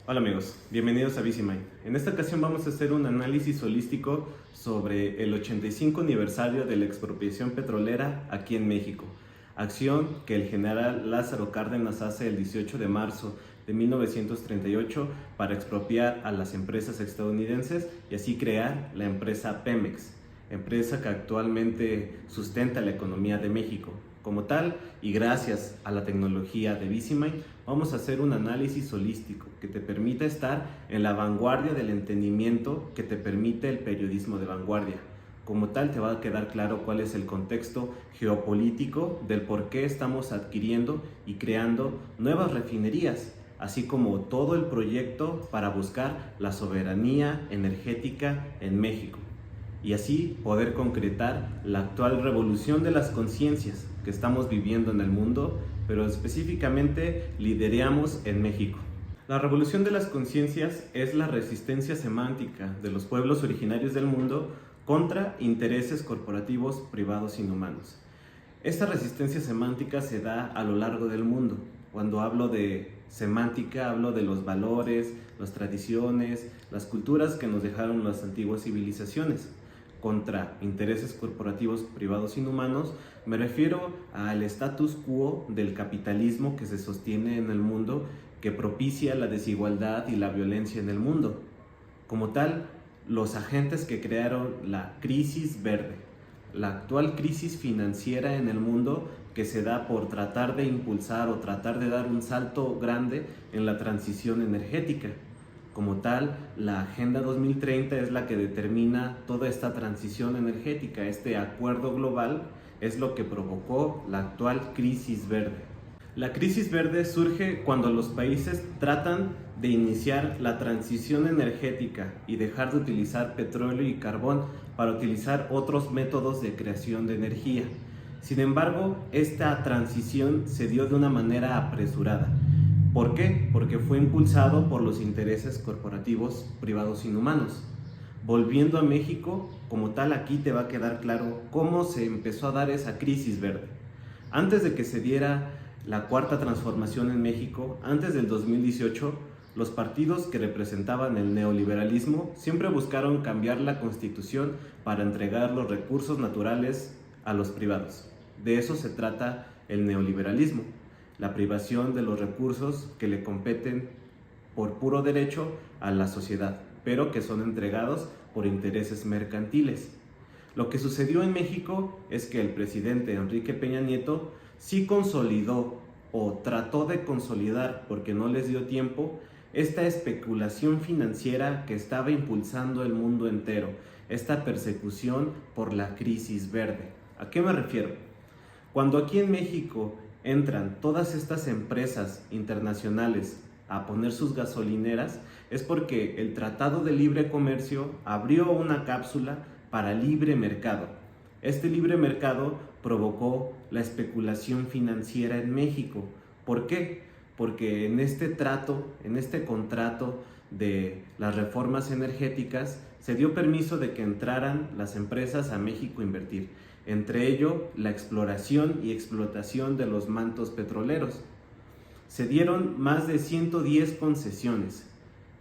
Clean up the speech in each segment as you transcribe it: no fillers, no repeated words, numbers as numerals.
Hola amigos, bienvenidos a VisiMind. En esta ocasión vamos a hacer un análisis holístico sobre el 85 aniversario de la expropiación petrolera aquí en México, acción que el general Lázaro Cárdenas hace el 18 de marzo de 1938 para expropiar a las empresas estadounidenses y así crear la empresa Pemex, empresa que actualmente sustenta la economía de México. Como tal, y gracias a la tecnología de VisiMind, vamos a hacer un análisis holístico que te permita estar en la vanguardia del entendimiento que te permite el periodismo de vanguardia. Como tal, te va a quedar claro cuál es el contexto geopolítico del por qué estamos adquiriendo y creando nuevas refinerías, así como todo el proyecto para buscar la soberanía energética en México y así poder concretar la actual revolución de las conciencias que estamos viviendo en el mundo, pero específicamente lideramos en México. La revolución de las conciencias es la resistencia semántica de los pueblos originarios del mundo contra intereses corporativos privados inhumanos. Esta resistencia semántica se da a lo largo del mundo. Cuando hablo de semántica, hablo de los valores, las tradiciones, las culturas que nos dejaron las antiguas civilizaciones. Contra intereses corporativos privados inhumanos, me refiero al status quo del capitalismo que se sostiene en el mundo, que propicia la desigualdad y la violencia en el mundo. Como tal, los agentes que crearon la crisis verde, la actual crisis financiera en el mundo que se da por tratar de impulsar o tratar de dar un salto grande en la transición energética. Como tal, la Agenda 2030 es la que determina toda esta transición energética. Este acuerdo global es lo que provocó la actual crisis verde. La crisis verde surge cuando los países tratan de iniciar la transición energética y dejar de utilizar petróleo y carbón para utilizar otros métodos de creación de energía. Sin embargo, esta transición se dio de una manera apresurada. ¿Por qué? Porque fue impulsado por los intereses corporativos privados inhumanos. Volviendo a México, como tal, aquí te va a quedar claro cómo se empezó a dar esa crisis verde. Antes de que se diera la cuarta transformación en México, antes del 2018, los partidos que representaban el neoliberalismo siempre buscaron cambiar la Constitución para entregar los recursos naturales a los privados. De eso se trata el neoliberalismo, la privación de los recursos que le competen por puro derecho a la sociedad, pero que son entregados por intereses mercantiles. Lo que sucedió en México es que el presidente Enrique Peña Nieto sí consolidó o trató de consolidar, porque no les dio tiempo, esta especulación financiera que estaba impulsando el mundo entero, esta persecución por la crisis verde. ¿A qué me refiero? Cuando aquí en México entran todas estas empresas internacionales a poner sus gasolineras, es porque el Tratado de Libre Comercio abrió una cápsula para libre mercado. Este libre mercado provocó la especulación financiera en México. ¿Por qué? Porque en este contrato de las reformas energéticas, se dio permiso de que entraran las empresas a México a invertir. Entre ello, la exploración y explotación de los mantos petroleros. Se dieron más de 110 concesiones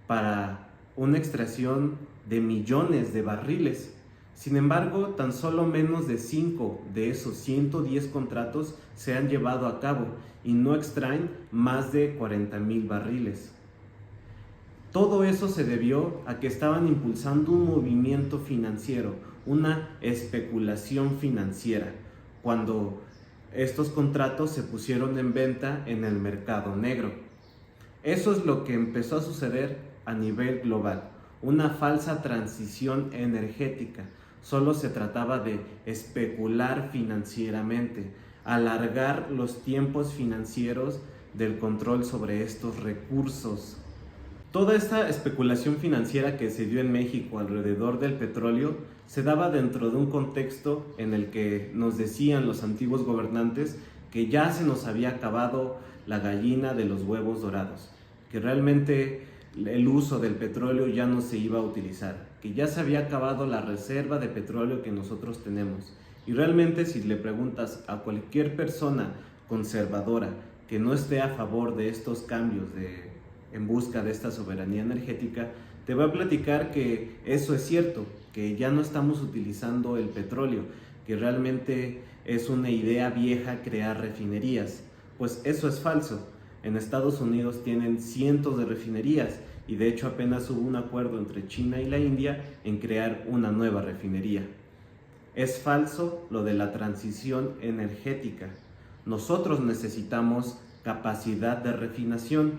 para una extracción de millones de barriles. Sin embargo, tan solo menos de 5 de esos 110 contratos se han llevado a cabo y no extraen más de 40,000 barriles. Todo eso se debió a que estaban impulsando un movimiento financiero, una especulación financiera, cuando estos contratos se pusieron en venta en el mercado negro. Eso es lo que empezó a suceder a nivel global, una falsa transición energética. Solo se trataba de especular financieramente, alargar los tiempos financieros del control sobre estos recursos. Toda esta especulación financiera que se dio en México alrededor del petróleo se daba dentro de un contexto en el que nos decían los antiguos gobernantes que ya se nos había acabado la gallina de los huevos dorados, que realmente el uso del petróleo ya no se iba a utilizar, que ya se había acabado la reserva de petróleo que nosotros tenemos. Y realmente, si le preguntas a cualquier persona conservadora que no esté a favor de estos cambios en busca de esta soberanía energética, te voy a platicar que eso es cierto, que ya no estamos utilizando el petróleo, que realmente es una idea vieja crear refinerías. Pues eso es falso. En Estados Unidos tienen cientos de refinerías y de hecho apenas hubo un acuerdo entre China y la India en crear una nueva refinería. Es falso lo de la transición energética. Nosotros necesitamos capacidad de refinación.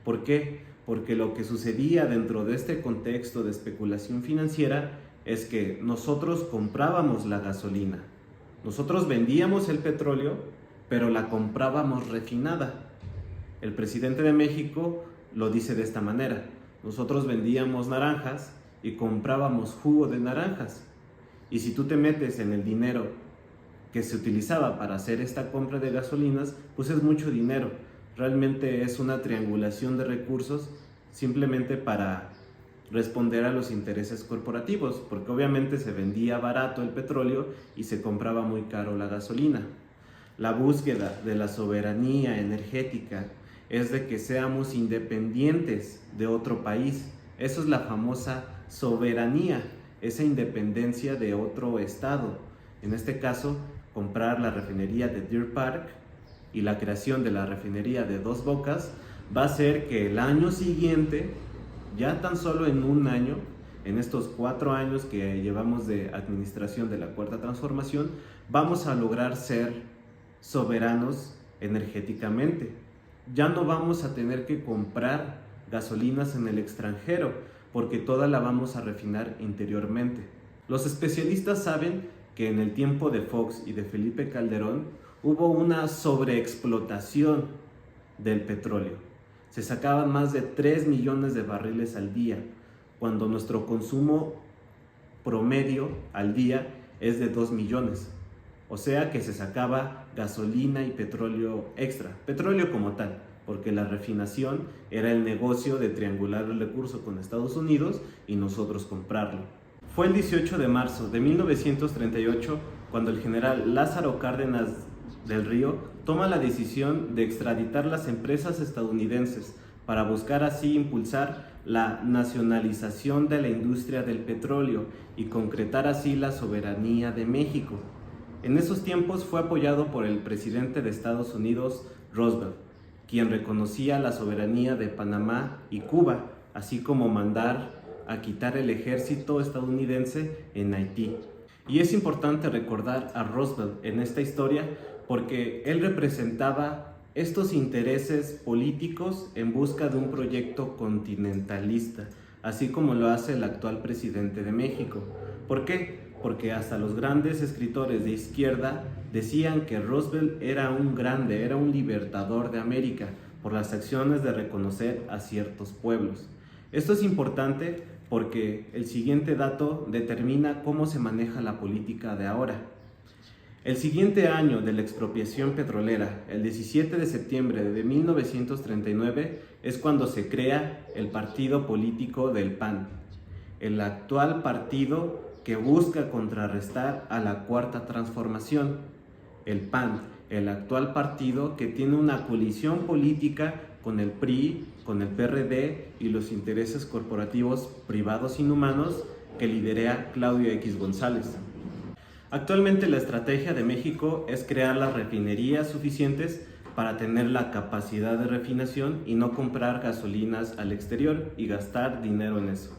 ¿Por qué? Porque lo que sucedía dentro de este contexto de especulación financiera es que nosotros comprábamos la gasolina, nosotros vendíamos el petróleo, pero la comprábamos refinada. El presidente de México lo dice de esta manera: nosotros vendíamos naranjas y comprábamos jugo de naranjas. Y si tú te metes en el dinero que se utilizaba para hacer esta compra de gasolinas, pues es mucho dinero. Realmente es una triangulación de recursos simplemente para responder a los intereses corporativos, porque obviamente se vendía barato el petróleo y se compraba muy caro la gasolina. La búsqueda de la soberanía energética es de que seamos independientes de otro país. Eso es la famosa soberanía, esa independencia de otro estado. En este caso, comprar la refinería de Deer Park y la creación de la refinería de Dos Bocas va a hacer que el año siguiente, ya tan solo en un año, en estos 4 años que llevamos de administración de la Cuarta Transformación, vamos a lograr ser soberanos energéticamente. Ya no vamos a tener que comprar gasolinas en el extranjero, porque toda la vamos a refinar interiormente. Los especialistas saben que en el tiempo de Fox y de Felipe Calderón hubo una sobreexplotación del petróleo. Se sacaban más de 3 millones de barriles al día, cuando nuestro consumo promedio al día es de 2 millones. O sea que se sacaba gasolina y petróleo extra, petróleo como tal, porque la refinación era el negocio de triangular el recurso con Estados Unidos y nosotros comprarlo. Fue el 18 de marzo de 1938 cuando el general Lázaro Cárdenas del Río toma la decisión de extraditar las empresas estadounidenses para buscar así impulsar la nacionalización de la industria del petróleo y concretar así la soberanía de México. En esos tiempos fue apoyado por el presidente de Estados Unidos, Roosevelt, quien reconocía la soberanía de Panamá y Cuba, así como mandar a quitar el ejército estadounidense en Haití. Y es importante recordar a Roosevelt en esta historia porque él representaba estos intereses políticos en busca de un proyecto continentalista, así como lo hace el actual presidente de México. ¿Por qué? Porque hasta los grandes escritores de izquierda decían que Roosevelt era un grande, era un libertador de América por las acciones de reconocer a ciertos pueblos. Esto es importante porque el siguiente dato determina cómo se maneja la política de ahora. El siguiente año de la expropiación petrolera, el 17 de septiembre de 1939, es cuando se crea el partido político del PAN, el actual partido que busca contrarrestar a la Cuarta Transformación. El PAN, el actual partido que tiene una colisión política con el PRI, con el PRD y los intereses corporativos privados inhumanos que lidera Claudio X González. Actualmente la estrategia de México es crear las refinerías suficientes para tener la capacidad de refinación y no comprar gasolinas al exterior y gastar dinero en eso.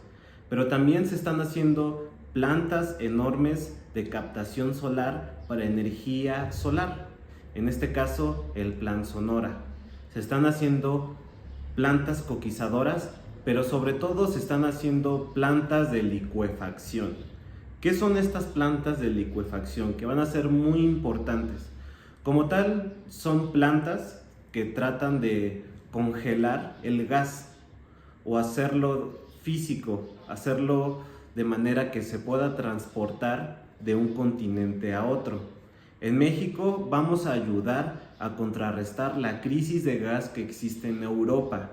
Pero también se están haciendo plantas enormes de captación solar para energía solar. En este caso, el Plan Sonora. Se están haciendo plantas coquizadoras, pero sobre todo se están haciendo plantas de licuefacción. ¿Qué son estas plantas de licuefacción? Que van a ser muy importantes. Como tal, son plantas que tratan de congelar el gas o hacerlo físico, hacerlo de manera que se pueda transportar de un continente a otro. En México vamos a ayudar a contrarrestar la crisis de gas que existe en Europa.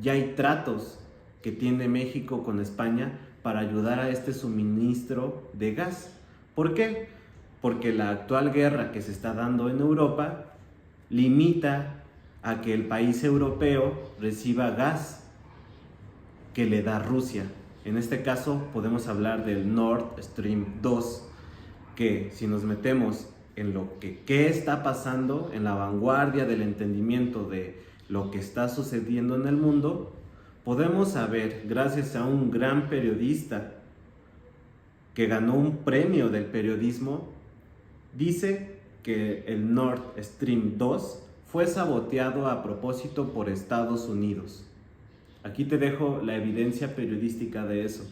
Ya hay tratos que tiene México con España para ayudar a este suministro de gas. ¿Por qué? Porque la actual guerra que se está dando en Europa limita a que el país europeo reciba gas que le da Rusia. En este caso podemos hablar del Nord Stream 2, que si nos metemos en lo que qué está pasando, en la vanguardia del entendimiento de lo que está sucediendo en el mundo, podemos saber, gracias a un gran periodista que ganó un premio del periodismo, dice que el Nord Stream 2 fue saboteado a propósito por Estados Unidos. Aquí te dejo la evidencia periodística de eso.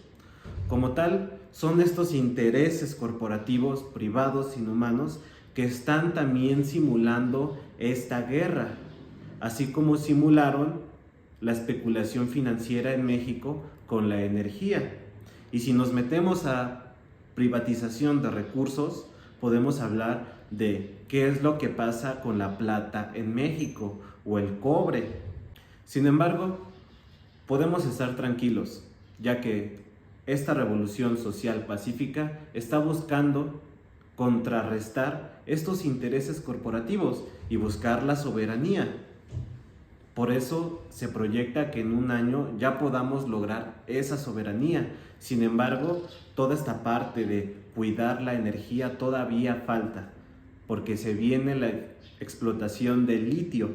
Como tal, son estos intereses corporativos, privados, inhumanos, que están también simulando esta guerra, así como simularon la especulación financiera en México con la energía. Y si nos metemos a privatización de recursos, podemos hablar de qué es lo que pasa con la plata en México o el cobre. Sin embargo, podemos estar tranquilos, ya que esta revolución social pacífica está buscando contrarrestar estos intereses corporativos y buscar la soberanía. Por eso se proyecta que en un año ya podamos lograr esa soberanía. Sin embargo, toda esta parte de cuidar la energía todavía falta, porque se viene la explotación del litio,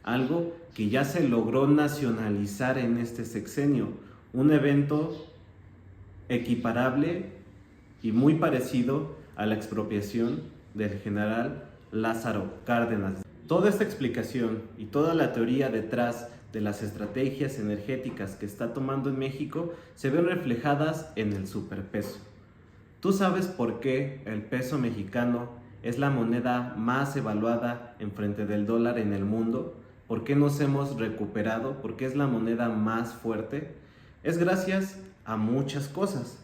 algo que ya se logró nacionalizar en este sexenio, un evento equiparable y muy parecido a la expropiación del general Lázaro Cárdenas. Toda esta explicación y toda la teoría detrás de las estrategias energéticas que está tomando en México se ven reflejadas en el superpeso. ¿Tú sabes por qué el peso mexicano es la moneda más evaluada en frente del dólar en el mundo? ¿Por qué nos hemos recuperado? ¿Por qué es la moneda más fuerte? Es gracias a muchas cosas,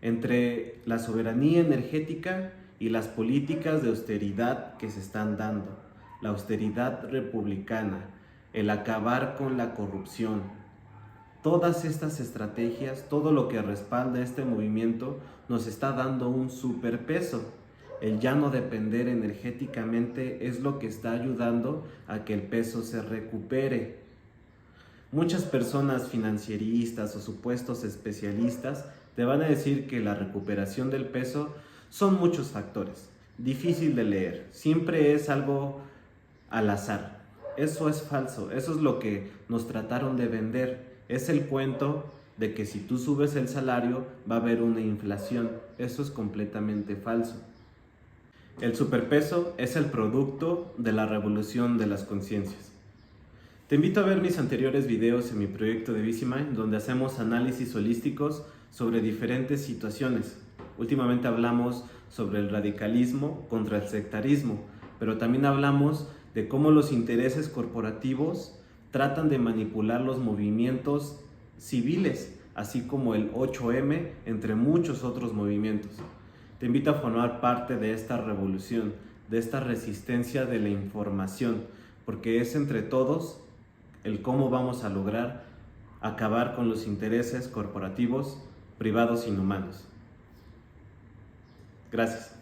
entre la soberanía energética y las políticas de austeridad que se están dando, la austeridad republicana, el acabar con la corrupción. Todas estas estrategias, todo lo que respalda este movimiento nos está dando un superpeso. El ya no depender energéticamente es lo que está ayudando a que el peso se recupere. Muchas personas financieristas o supuestos especialistas te van a decir que la recuperación del peso son muchos factores, difícil de leer, siempre es algo al azar. Eso es falso, eso es lo que nos trataron de vender, es el cuento de que si tú subes el salario va a haber una inflación. Eso es completamente falso. El superpeso es el producto de la revolución de las conciencias. Te invito a ver mis anteriores videos en mi proyecto de VisiMind, donde hacemos análisis holísticos sobre diferentes situaciones. Últimamente hablamos sobre el radicalismo contra el sectarismo, pero también hablamos de cómo los intereses corporativos tratan de manipular los movimientos civiles, así como el 8M, entre muchos otros movimientos. Te invito a formar parte de esta revolución, de esta resistencia de la información, porque es entre todos el cómo vamos a lograr acabar con los intereses corporativos, privados, inhumanos. Gracias.